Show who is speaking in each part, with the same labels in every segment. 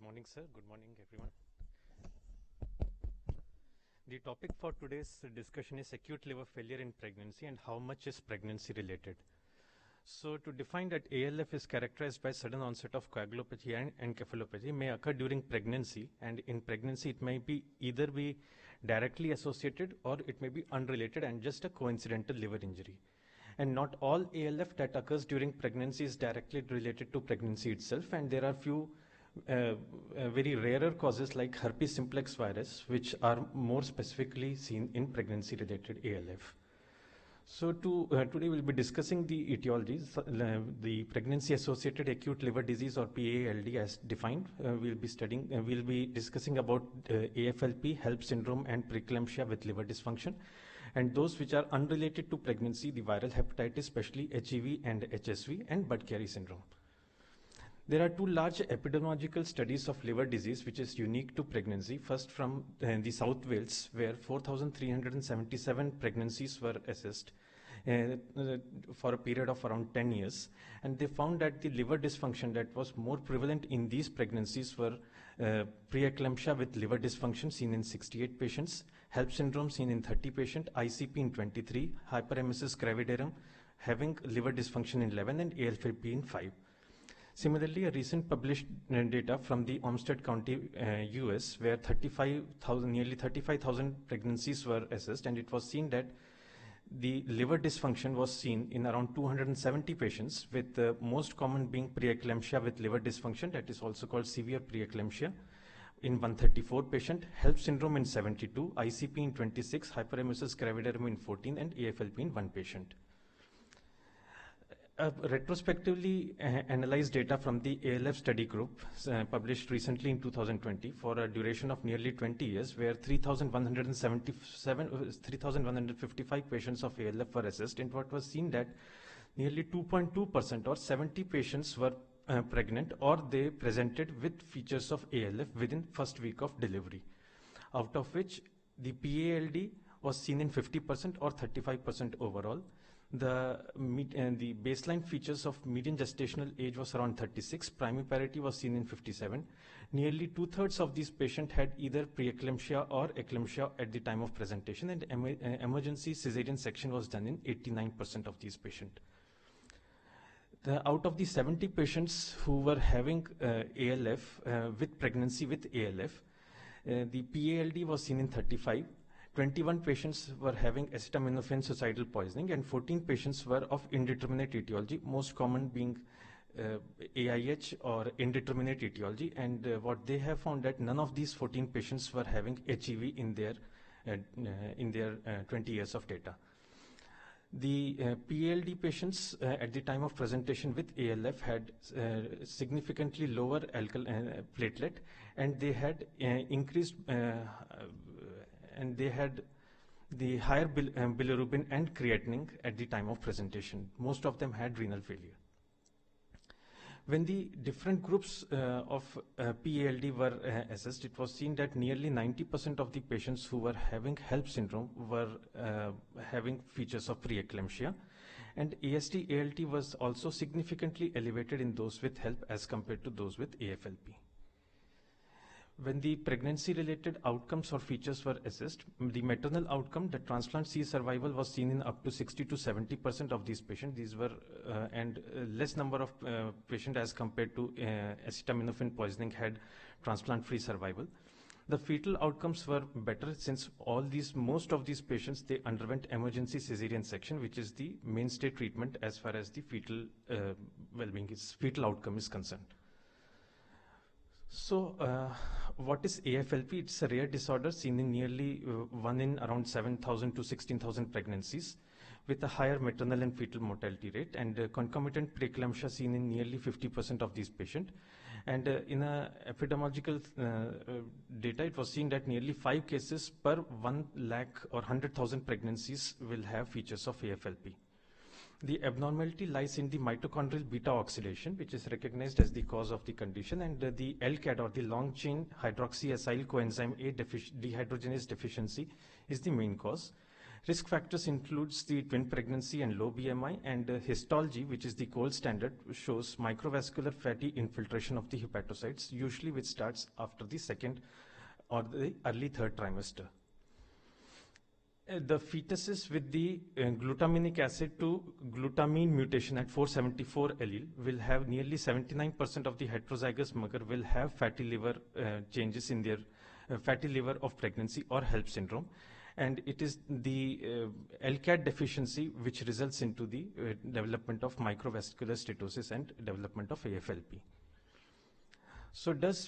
Speaker 1: morning, sir. Good morning, everyone. The topic for today's discussion is acute liver failure in pregnancy and how much is pregnancy related. So to define that, ALF is characterized by sudden onset of coagulopathy and encephalopathy may occur during pregnancy, and in pregnancy it may be either be directly associated or it may be unrelated and just a coincidental liver injury. And not all ALF that occurs during pregnancy is directly related to pregnancy itself, and there are few very rarer causes like herpes simplex virus, which are more specifically seen in pregnancy-related ALF. So today we'll be discussing the etiologies, the pregnancy-associated acute liver disease or PALD as defined. We'll be discussing about AFLP, HELP syndrome, and preeclampsia with liver dysfunction, and those which are unrelated to pregnancy, the viral hepatitis, especially HEV and HSV, and Budd-Chiari syndrome. There are two large epidemiological studies of liver disease which is unique to pregnancy. First from the South Wales, where 4,377 pregnancies were assessed for a period of around 10 years. And they found that the liver dysfunction that was more prevalent in these pregnancies were preeclampsia with liver dysfunction seen in 68 patients, HELP syndrome seen in 30 patients, ICP in 23, hyperemesis gravidarum having liver dysfunction in 11, and AFLP in 5. Similarly, a recent published data from the Olmsted County, US, where nearly 35,000 pregnancies were assessed, and it was seen that the liver dysfunction was seen in around 270 patients, with the most common being preeclampsia with liver dysfunction, that is also called severe preeclampsia, in 134 patients, HELP syndrome in 72, ICP in 26, hyperemesis gravidarum in 14, and AFLP in 1 patient. Retrospectively analyzed data from the ALF study group published recently in 2020 for a duration of nearly 20 years, where 3,155 patients of ALF were assessed, and what was seen that nearly 2.2% or 70 patients were pregnant or they presented with features of ALF within first week of delivery, out of which the PALD was seen in 50% or 35% overall. The baseline features of median gestational age was around 36. Primiparity was seen in 57. Nearly 2/3 of these patients had either preeclampsia or eclampsia at the time of presentation, and emergency cesarean section was done in 89% of these patients. Out of the 70 patients who were having ALF with pregnancy with ALF, the PALD was seen in 35. 21 patients were having acetaminophen suicidal poisoning, and 14 patients were of indeterminate etiology, most common being AIH or indeterminate etiology. And what they have found that none of these 14 patients were having HEV in their 20 years of data. The PALD patients at the time of presentation with ALF had significantly lower platelet, and they had increased and they had the higher bilirubin and creatinine at the time of presentation. Most of them had renal failure. When the different groups of PALD were assessed, it was seen that nearly 90% of the patients who were having HELP syndrome were having features of preeclampsia, and AST-ALT was also significantly elevated in those with HELP as compared to those with AFLP. When the pregnancy-related outcomes or features were assessed, the maternal outcome, the transplant-C survival was seen in up to 60 to 70% of these patients. These were and less number of patients as compared to acetaminophen poisoning had transplant-free survival. The fetal outcomes were better since most of these patients, they underwent emergency cesarean section, which is the mainstay treatment as far as the fetal fetal outcome is concerned. So, what is AFLP? It's a rare disorder seen in nearly 1 in around 7,000 to 16,000 pregnancies, with a higher maternal and fetal mortality rate, and concomitant preeclampsia seen in nearly 50% of these patients. And in a epidemiological data, it was seen that nearly 5 cases per 1 lakh or 100,000 pregnancies will have features of AFLP. The abnormality lies in the mitochondrial beta oxidation, which is recognized as the cause of the condition, and the LCAD or the long chain hydroxyacyl coenzyme A dehydrogenase deficiency is the main cause. Risk factors includes the twin pregnancy and low BMI, and histology, which is the gold standard, shows microvascular fatty infiltration of the hepatocytes, usually which starts after the second or the early third trimester. The fetuses with the glutaminic acid to glutamine mutation at 474 allele will have nearly 79% of the heterozygous mother will have fatty liver changes in their fatty liver of pregnancy or HELLP syndrome. And it is the LCAT deficiency which results into the development of microvascular steatosis and development of AFLP. So does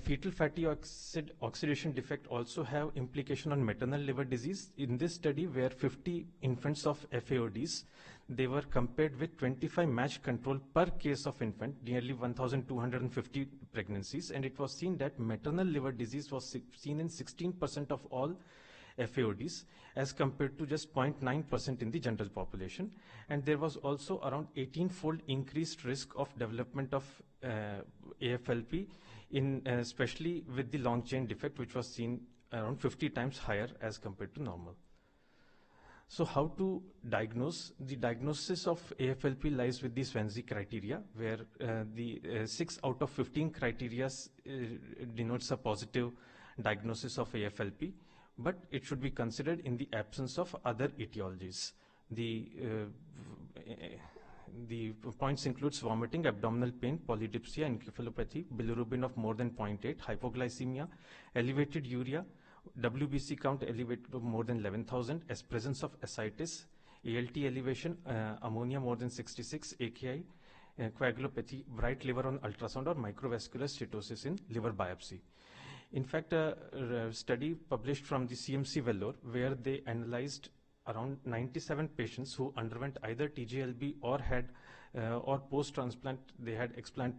Speaker 1: fetal fatty acid oxidation defect also have implication on maternal liver disease? In this study, where 50 infants of FAODs, they were compared with 25 matched control per case of infant, nearly 1,250 pregnancies, and it was seen that maternal liver disease was seen in 16% of all FAODs as compared to just 0.9% in the general population. And there was also around 18-fold increased risk of development of AFLP, especially with the long chain defect, which was seen around 50 times higher as compared to normal. So how to diagnose? The diagnosis of AFLP lies with the Swansea criteria, where the 6 out of 15 criteria denotes a positive diagnosis of AFLP, but it should be considered in the absence of other etiologies. The points includes vomiting, abdominal pain, polydipsia, encephalopathy, bilirubin of more than 0.8, hypoglycemia, elevated urea, WBC count elevated to more than 11,000, as presence of ascites, ALT elevation, ammonia more than 66, AKI, coagulopathy, bright liver on ultrasound, or microvascular steatosis in liver biopsy. In fact, a study published from the CMC Vellore, where they analyzed around 97 patients who underwent either TGLB or had or post-transplant, they had explant,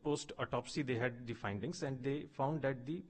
Speaker 1: post-autopsy, they had the findings, and they found that the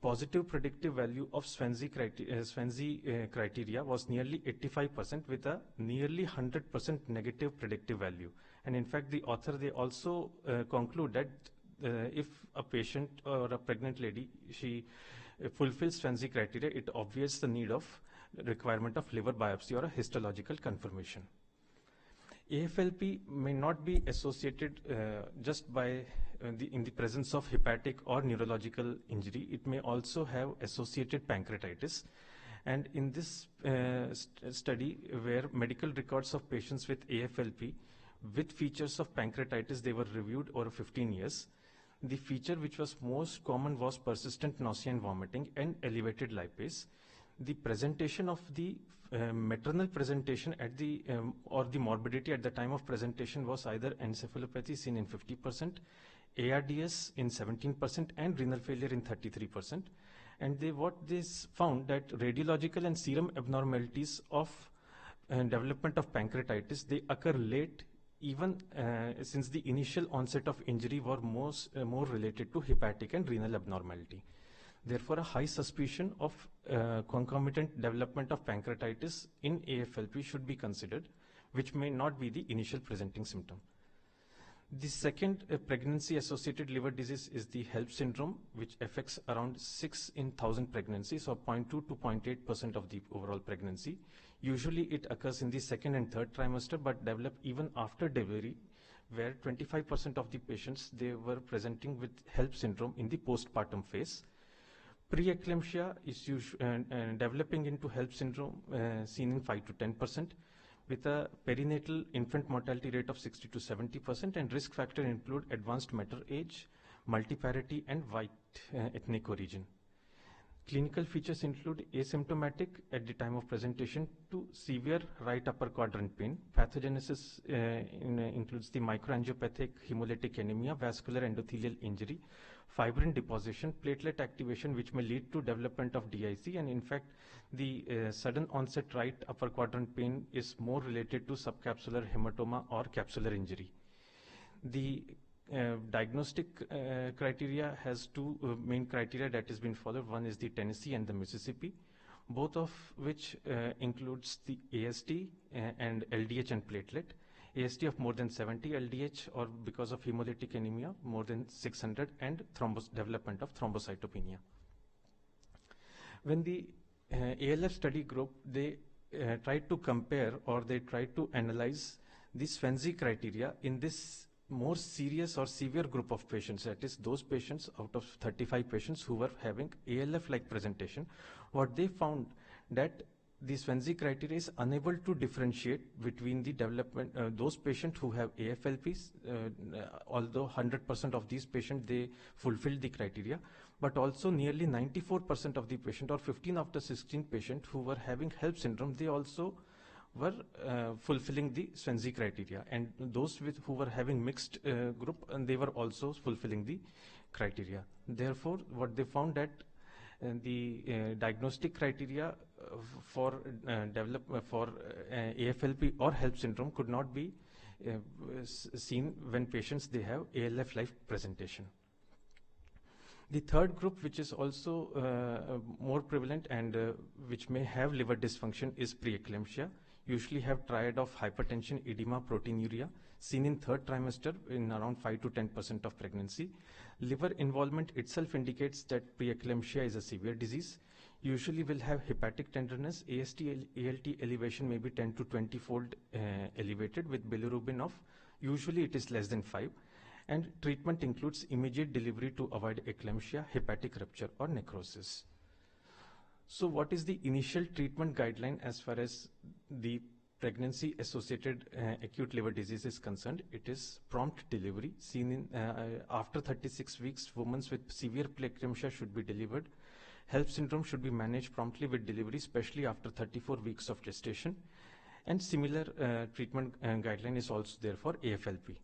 Speaker 1: positive predictive value of Swansea criteria was nearly 85%, with a nearly 100% negative predictive value. And in fact, the author, they also conclude that if a patient or a pregnant lady, she fulfills Swansea criteria, it obviates the need of requirement of liver biopsy or a histological confirmation. AFLP may not be associated just by in the presence of hepatic or neurological injury. It may also have associated pancreatitis. And in this study, where medical records of patients with AFLP with features of pancreatitis, they were reviewed over 15 years. The feature which was most common was persistent nausea and vomiting and elevated lipase. The presentation of the maternal presentation at the or the morbidity at the time of presentation was either encephalopathy seen in 50%, ARDS in 17%, and renal failure in 33%. And what they found that radiological and serum abnormalities of development of pancreatitis, they occur late, even since the initial onset of injury were more related to hepatic and renal abnormality. Therefore, a high suspicion of concomitant development of pancreatitis in AFLP should be considered, which may not be the initial presenting symptom. The second pregnancy-associated liver disease is the HELLP syndrome, which affects around 6 in 1,000 pregnancies, or 0.2 to 0.8% of the overall pregnancy. Usually it occurs in the second and third trimester, but develop even after delivery, where 25% of the patients, they were presenting with HELLP syndrome in the postpartum phase. Preeclampsia is developing into HELLP syndrome seen in 5 to 10%, with a perinatal infant mortality rate of 60 to 70%, and risk factor include advanced mature age, multiparity, and white ethnic origin. Clinical features include asymptomatic at the time of presentation to severe right upper quadrant pain. Pathogenesis includes the microangiopathic hemolytic anemia, vascular endothelial injury, fibrin deposition, platelet activation, which may lead to development of DIC, and in fact, the sudden onset right upper quadrant pain is more related to subcapsular hematoma or capsular injury. The diagnostic criteria has two main criteria that has been followed. One is the Tennessee and the Mississippi, both of which includes the AST and LDH and platelet. AST of more than 70, LDH, or because of hemolytic anemia, more than 600, and development of thrombocytopenia. When the ALF study group, they tried to compare, or they tried to analyze the Swansea criteria in this more serious or severe group of patients. That is, those patients out of 35 patients who were having ALF-like presentation. What they found that the Swansea criteria is unable to differentiate between the development, those patients who have AFLPs, although 100% of these patients, they fulfilled the criteria, but also nearly 94% of the patient, or 15 out of 16 patients who were having HELLP syndrome, they also were fulfilling the Swansea criteria. And those who were having mixed group, and they were also fulfilling the criteria. Therefore, what they found that the diagnostic criteria for AFLP or HELLP syndrome could not be seen when patients they have ALF-like presentation. The third group, which is also more prevalent and which may have liver dysfunction, is preeclampsia. Usually have triad of hypertension, edema, proteinuria, seen in third trimester in around 5 to 10% of pregnancy. Liver involvement itself indicates that preeclampsia is a severe disease. Usually will have hepatic tenderness. AST, ALT elevation may be 10 to 20-fold elevated with bilirubin of, usually it is less than 5. And treatment includes immediate delivery to avoid eclampsia, hepatic rupture, or necrosis. So what is the initial treatment guideline as far as the pregnancy-associated acute liver disease is concerned? It is prompt delivery. Seen in after 36 weeks, women with severe preeclampsia should be delivered. HELLP syndrome should be managed promptly with delivery, especially after 34 weeks of gestation. And similar treatment guideline is also there for AFLP.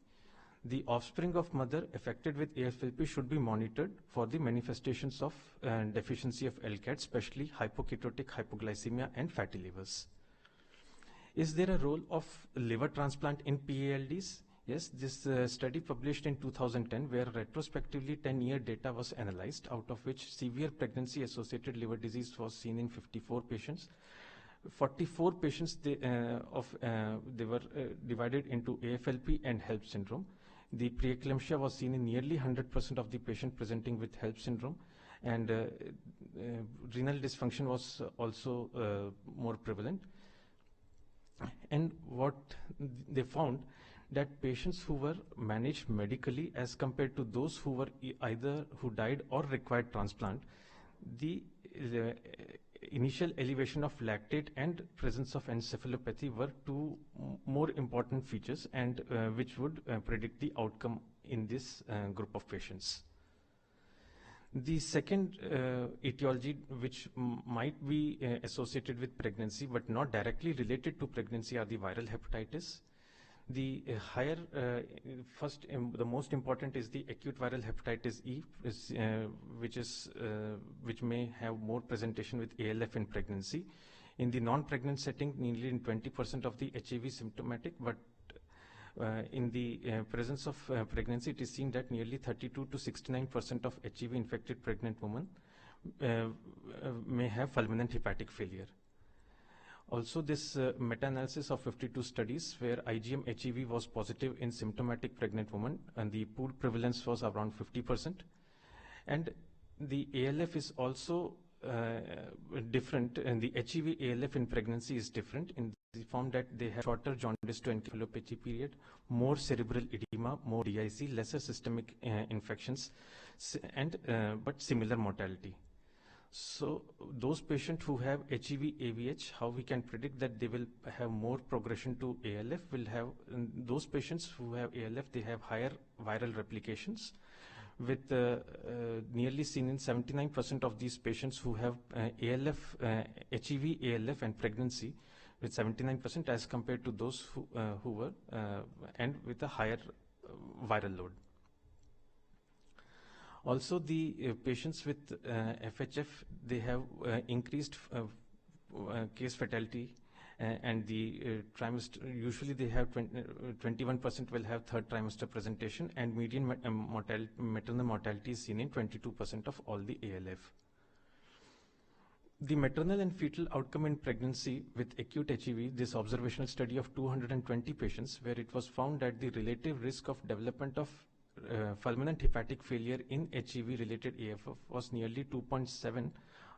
Speaker 1: The offspring of mother affected with AFLP should be monitored for the manifestations of deficiency of LCAT, especially hypoketotic hypoglycemia and fatty livers. Is there a role of liver transplant in PALDs? Yes, this study published in 2010, where retrospectively 10-year data was analyzed, out of which severe pregnancy-associated liver disease was seen in 54 patients. 44 patients, they were divided into AFLP and HELLP syndrome. The preeclampsia was seen in nearly 100% of the patient presenting with HELLP syndrome, and renal dysfunction was also more prevalent. And what they found, that patients who were managed medically as compared to those who were either who died or required transplant, the initial elevation of lactate and presence of encephalopathy were two more important features, and which would predict the outcome in this group of patients. The second etiology, which might be associated with pregnancy but not directly related to pregnancy, are the viral hepatitis. The higher, the most important is the acute viral hepatitis E, which may have more presentation with ALF in pregnancy. In the non-pregnant setting, nearly in 20% of the HIV symptomatic, but in the presence of pregnancy, it is seen that nearly 32 to 69% of HIV-infected pregnant women may have fulminant hepatic failure. Also, this meta-analysis of 52 studies where IgM HEV was positive in symptomatic pregnant women, and the pool prevalence was around 50%. And the ALF is also different, and the HEV ALF in pregnancy is different. They found that they have shorter jaundice to encephalopathy period, more cerebral edema, more DIC, lesser systemic infections, and but similar mortality. So those patients who have HEV AVH, how we can predict that they will have more progression to ALF? Will have those patients who have ALF, they have higher viral replications, with nearly seen in 79% of these patients who have ALF, HEV ALF and pregnancy, with 79% as compared to those who were and with a higher viral load. Also, the patients with FHF, they have increased case fatality, and the trimester, usually they have 21% will have third trimester presentation, and median maternal mortality is seen in 22% of all the ALF. The maternal and fetal outcome in pregnancy with acute HEV, this observational study of 220 patients, where it was found that the relative risk of development of fulminant hepatic failure in HEV-related AFF was nearly 2.7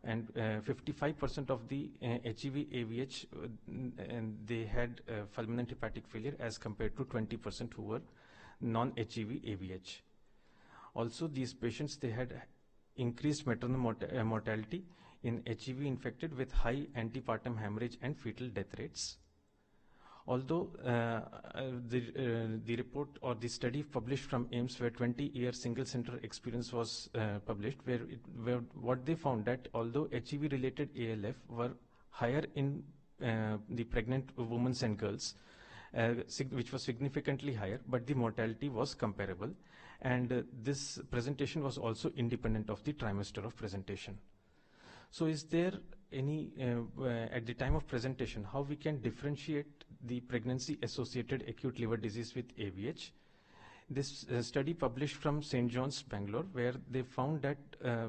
Speaker 1: and 55% of the HEV AVH, and they had fulminant hepatic failure as compared to 20% who were non-HEV AVH. Also, these patients, they had increased maternal mortality in HEV infected with high antepartum hemorrhage and fetal death rates. Although the report or the study published from AIIMS, where 20-year single center experience was published, where what they found that although HEV related ALF were higher in the pregnant women and girls, which was significantly higher, but the mortality was comparable, and this presentation was also independent of the trimester of presentation. So is there any, at the time of presentation, how we can differentiate the pregnancy associated acute liver disease with AVH? This study published from St. John's, Bangalore, where they found that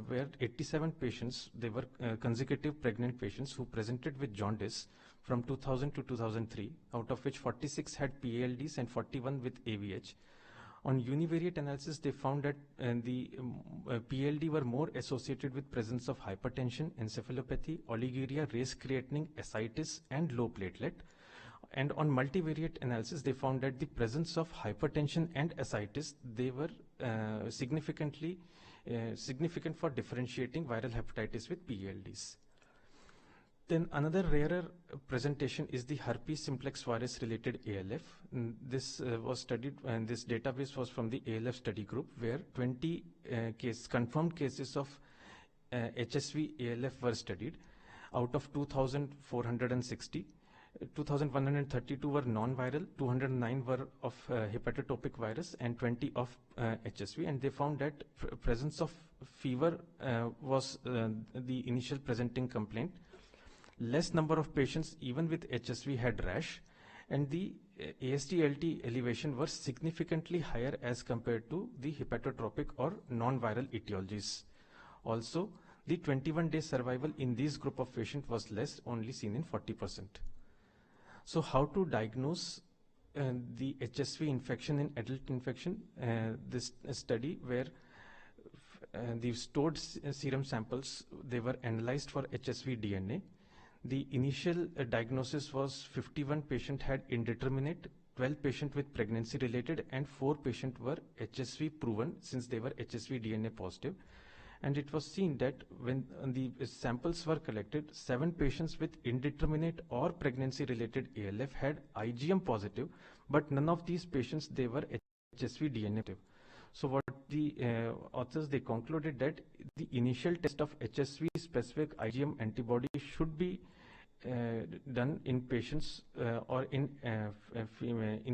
Speaker 1: where 87 patients, they were consecutive pregnant patients who presented with jaundice from 2000 to 2003, out of which 46 had PALDs and 41 with AVH. On univariate analysis, they found that the PLD were more associated with presence of hypertension, encephalopathy, oliguria, raised creatinine, ascites, and low platelet. And on multivariate analysis, they found that the presence of hypertension and ascites, they were significant for differentiating viral hepatitis with PLDs. Then another rarer presentation is the herpes simplex virus related ALF. This was studied, and this database was from the ALF study group, where 20 confirmed cases of HSV ALF were studied. Out of 2,460, 2,132 were non-viral, 209 were of hepatotopic virus, and 20 of HSV. And they found that presence of fever was the initial presenting complaint. Less number of patients, even with HSV, had rash, and the AST-ALT elevation were significantly higher as compared to the hepatotropic or non-viral etiologies. Also, the 21-day survival in this group of patients was less, only seen in 40%. So how to diagnose the HSV infection in adult infection? This study where the stored serum samples, they were analyzed for HSV DNA. The initial diagnosis was 51 patients had indeterminate, 12 patients with pregnancy related, and 4 patients were HSV proven, since they were HSV DNA positive. And it was seen that when the samples were collected, 7 patients with indeterminate or pregnancy related ALF had IgM positive, but none of these patients, they were HSV DNA positive. So what the authors, they concluded that the initial test of HSV specific IgM antibody should be done in patients or in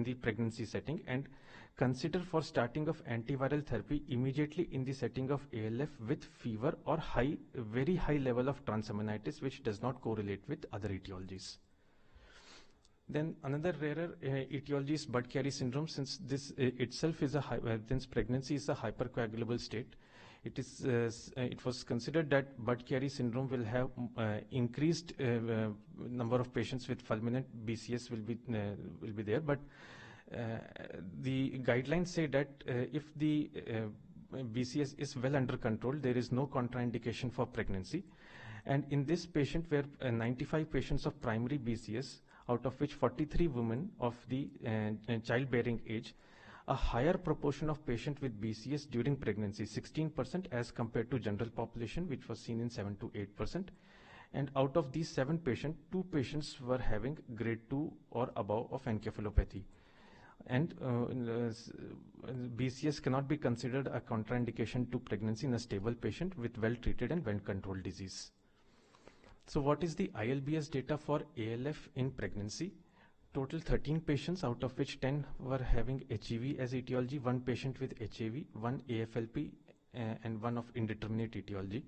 Speaker 1: the pregnancy setting, and consider for starting of antiviral therapy immediately in the setting of ALF with fever or very high level of transaminitis, which does not correlate with other etiologies. Then another rarer etiology is Budd-Chiari syndrome. Since this itself is since pregnancy is a hypercoagulable state, it was considered that Budd-Chiari syndrome will have increased number of patients with fulminant BCS will be there, but the guidelines say that if the BCS is well under control, there is no contraindication for pregnancy. And in this patient, where 95 patients of primary BCS, out of which 43 women of the childbearing age, a higher proportion of patients with BCS during pregnancy, 16% as compared to general population, which was seen in 7 to 8%. And out of these 7 patients, 2 patients were having grade 2 or above of encephalopathy. And BCS cannot be considered a contraindication to pregnancy in a stable patient with well-treated and well-controlled disease. So what is the ILBS data for ALF in pregnancy? Total 13 patients, out of which 10 were having HEV as etiology, 1 patient with HAV, 1 AFLP, and 1 of indeterminate etiology.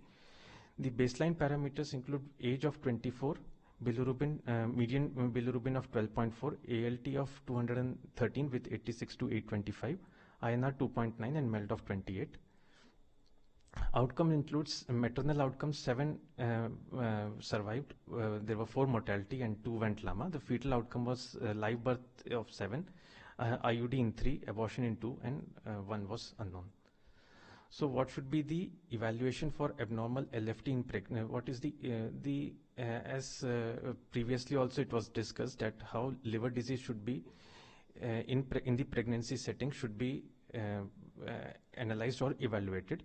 Speaker 1: The baseline parameters include age of 24, bilirubin, median bilirubin of 12.4, ALT of 213 with 86 to 825, INR 2.9, and MELD of 28. Outcome includes maternal outcomes. 7 survived. There were 4 mortality and 2 went LAMA. The fetal outcome was live birth of 7, IUD in 3, abortion in 2, and 1 was unknown. So what should be the evaluation for abnormal LFT in pregnant? What is as previously also it was discussed that how liver disease should be in the pregnancy setting should be analyzed or evaluated.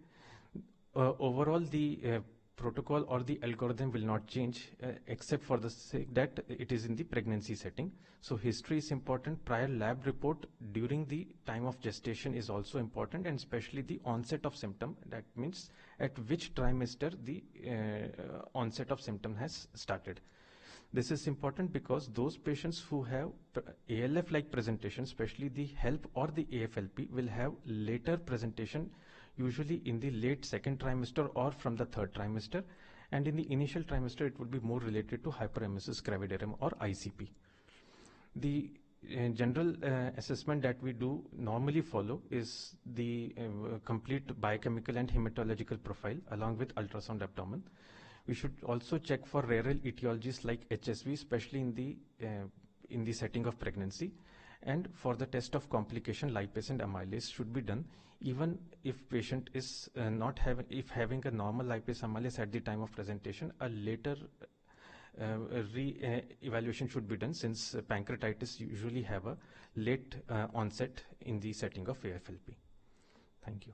Speaker 1: Overall, the protocol or the algorithm will not change except for the sake that it is in the pregnancy setting. So history is important. Prior lab report during the time of gestation is also important, and especially the onset of symptom. That means at which trimester the onset of symptom has started. This is important because those patients who have ALF-like presentation, especially the HELP or the AFLP, will have later presentation, usually in the late second trimester or from the third trimester, and in the initial trimester it would be more related to hyperemesis gravidarum or ICP. The general assessment that we do normally follow is the complete biochemical and hematological profile along with ultrasound abdomen. We should also check for rarer etiologies like HSV, especially in the setting of pregnancy. And for the test of complication, lipase and amylase should be done, even if patient is having a normal lipase amylase at the time of presentation. A later evaluation should be done, since pancreatitis usually have a late onset in the setting of AFLP. Thank you.